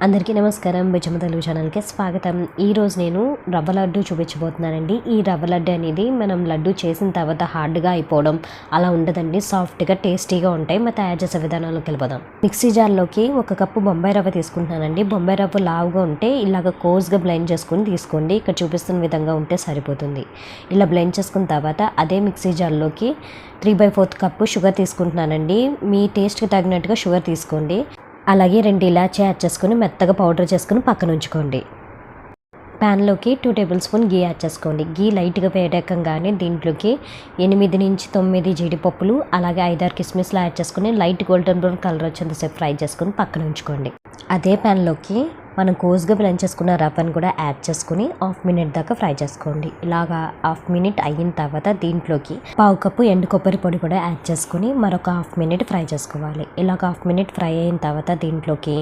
అందరికీ నమస్కారం. బిచ్చమ్మ తెలుగు ఛానల్కి స్వాగతం. ఈరోజు నేను రవ్వ లడ్డు చూపించబోతున్నానండి. ఈ రవ్వ లడ్డు అనేది మనం లడ్డు చేసిన తర్వాత హార్డ్గా అయిపోవడం అలా ఉండదండి. సాఫ్ట్గా టేస్టీగా ఉంటాయి. మరి తయారు చేసే విధానంలోకి వెళ్ళిపోదాం. మిక్సీ జార్లోకి 1 కప్పు బొంబాయి రవ్వ తీసుకుంటున్నానండి. బొంబాయి రవ్వ లావుగా ఉంటే ఇలాగ కోర్స్గా బ్లెండ్ చేసుకుని తీసుకోండి. ఇక్కడ చూపిస్తున్న విధంగా ఉంటే సరిపోతుంది. ఇలా బ్లెండ్ చేసుకున్న తర్వాత అదే మిక్సీ జార్లోకి 3/4 కప్పు షుగర్ తీసుకుంటున్నానండి. మీ టేస్ట్కి తగినట్టుగా షుగర్ తీసుకోండి. అలాగే 2 ఇలాచీ యాడ్ చేసుకుని మెత్తగా పౌడర్ చేసుకుని పక్కన ఉంచుకోండి. ప్యాన్లోకి 2 టేబుల్ స్పూన్ గీ యాడ్ చేసుకోండి. గీ లైట్గా వేడెక్కగానే దీంట్లోకి 8 నుంచి 9 జీడిపప్పులు అలాగే 5-6 కిస్మిస్లు యాడ్ చేసుకుని లైట్ గోల్డెన్ బ్రౌన్ కలర్ వచ్చేంతసేపు ఫ్రై చేసుకుని పక్కన ఉంచుకోండి. అదే ప్యాన్లోకి మనం కోర్స్గా బ్లెండ్ చేసుకున్న రవ్వను కూడా యాడ్ చేసుకుని 1/2 మినిట్ దాకా ఫ్రై చేసుకోండి. ఇలాగా 1/2 మినిట్ అయిన తర్వాత దీంట్లోకి 1/2 కప్పు ఎండు కొబ్బరి పొడి కూడా యాడ్ చేసుకుని మరొక 1/2 మినిట్ ఫ్రై చేసుకోవాలి. ఇలాగ 1/2 మినిట్ ఫ్రై అయిన తర్వాత దీంట్లోకి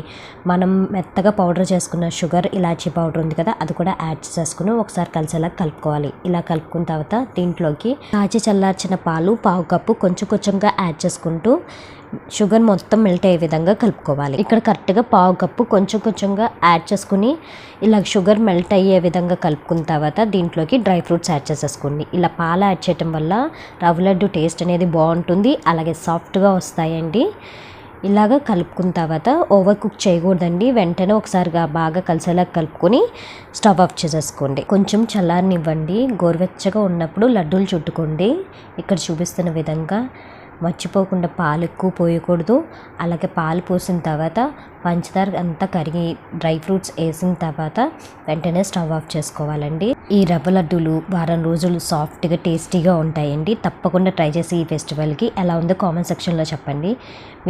మనం మెత్తగా పౌడర్ చేసుకున్న షుగర్ ఇలాచీ పౌడర్ ఉంది కదా, అది కూడా యాడ్ చేసుకుని ఒకసారి కలిసేలా కలుపుకోవాలి. ఇలా కలుపుకున్న తర్వాత దీంట్లోకి కాచి చల్లార్చిన పాలు 1/2 కప్పు కొంచెం కొంచెంగా యాడ్ చేసుకుంటూ షుగర్ మొత్తం మెల్ట్ అయ్యే విధంగా కలుపుకోవాలి. ఇక్కడ కరెక్ట్గా 1/2 కప్పు కొంచెం కొంచెంగా యాడ్ చేసుకుని ఇలా షుగర్ మెల్ట్ అయ్యే విధంగా కలుపుకున్న తర్వాత దీంట్లోకి డ్రై ఫ్రూట్స్ యాడ్ చేసేసుకోండి. ఇలా పాలు యాడ్ చేయటం వల్ల రవ్వ లడ్డు టేస్ట్ అనేది బాగుంటుంది, అలాగే సాఫ్ట్గా వస్తాయండి. ఇలాగ కలుపుకున్న తర్వాత ఓవర్ కుక్ చేయకూడదండి. వెంటనే ఒకసారిగా బాగా కలిసేలా కలుపుకొని స్టవ్ ఆఫ్ చేసేసుకోండి. కొంచెం చల్లారనివ్వండి. గోరువెచ్చగా ఉన్నప్పుడు లడ్డూలు చుట్టుకోండి. ఇక్కడ చూపిస్తున్న విధంగా మర్చిపోకుండా పాలు ఎక్కువ పోయకూడదు. అలాగే పాలు పోసిన తర్వాత పంచదార అంతా కరిగి డ్రై ఫ్రూట్స్ వేసిన తర్వాత వెంటనే స్టవ్ ఆఫ్ చేసుకోవాలండి. ఈ రవ్వ లడ్డూలు వారం రోజులు సాఫ్ట్గా టేస్టీగా ఉంటాయండి. తప్పకుండా ట్రై చేసి ఈ ఫెస్టివల్కి ఎలా ఉందో కామెంట్ సెక్షన్లో చెప్పండి.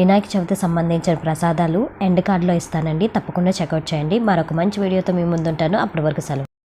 వినాయక చవితి సంబంధించిన ప్రసాదాలు ఎండ్ కార్డ్లో ఇస్తానండి. తప్పకుండా చెక్అవుట్ చేయండి. మరొక మంచి వీడియోతో మీ ముందుంటాను. అప్పటి వరకు సెలవు.